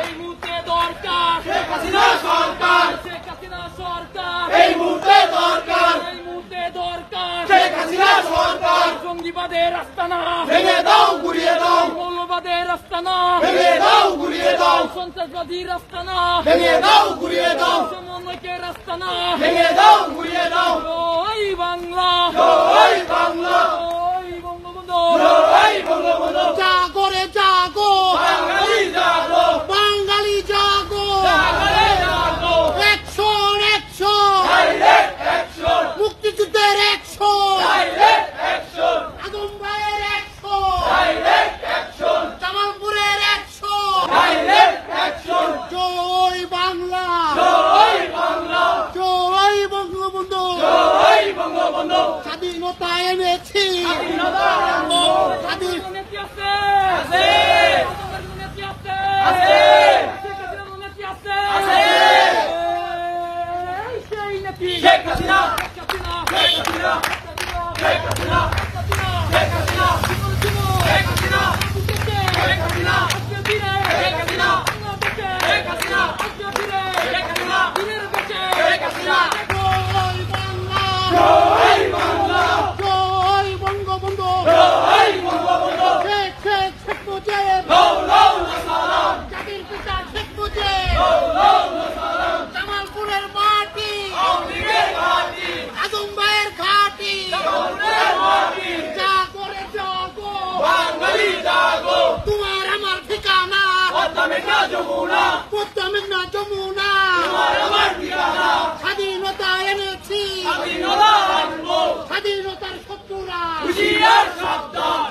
এই মুহূর্তে দরকার শেখ হাসিনা সরকার, শেখ হাসিনা সরকার, এই মুহূর্তে দরকার এই মুহূর্তে দরকার শেখ হাসিনা সরকার। জঙ্গিবাদের আস্তানা ভেঙে দাও, গুড়িয়ে দাও, মৌলবাদের আস্তানা ভেঙে দাও, গুড়িয়ে দাও, সন্ত্রাসবাদীর আস্তানা ভেঙে দাও, গুড়িয়ে দাও, সমন্বয়কের আস্তানা ভেঙে দাও, গুড়িয়ে দাও। জয় বাংলা, জয় বাংলা, জয় বঙ্গবন্ধু, জয় বঙ্গবন্ধু। জাগো রে জাগো, বাঙালি জাগো, বাঙালি জাগো, বাঙালি জাগো। অ্যাকশন অ্যাকশন, ডাইরেক্ট অ্যাকশন, মুক্তিযুদ্ধের অ্যাকশন, ডাইরেক্ট অ্যাকশন, আদম ভাইয়ের অ্যাকশন, ডাইরেক্ট অ্যাকশন, জামালপুরের অ্যাকশন। Direct action. জয় বাংলা, জয় বাংলা, জয় বঙ্গবন্ধু, জয় বঙ্গবন্ধু। স্বাধীনতা এনেছি, স্বাধীনতা আনবো, স্বাধীন আছে, আছে, আছে। শেখ হাসিনা, শেখ হাসিনা, শেখ হাসিনা, শেখ হাসিনা, শেখ হাসিনা, শেখ হাসিনা, শেখ হাসিনা, শেখ হাসিনা, শেখ হাসিনা, শেখ হাসিনা। জয় বাংলা, জয় বঙ্গবন্ধু, জয় বঙ্গবন্ধু। শেখ শেখ শেখ মুজিব, লও লও সালাম, জাতির পিতা শেখ মুজিব, লও লও সালাম। জামালপুরের মাটি, আওয়ামী লীগের ঘাঁটি, আদম ভাইয়ের ঘাটি, জামালপুরের মাটি। জাগো রে জাগো, বাঙালি জাগো, তোমার আমার ঠিকানা, পদ্মা মেঘনা যমুনা, পদ্মা মেঘনা যমুনা, তোমার আমার ঠিকানা। স্বাধীনতা এনেছি, স্বাধীনতা আনবো, স্বাধীনতার শত্রুরা হুঁশিয়ার সাবধান,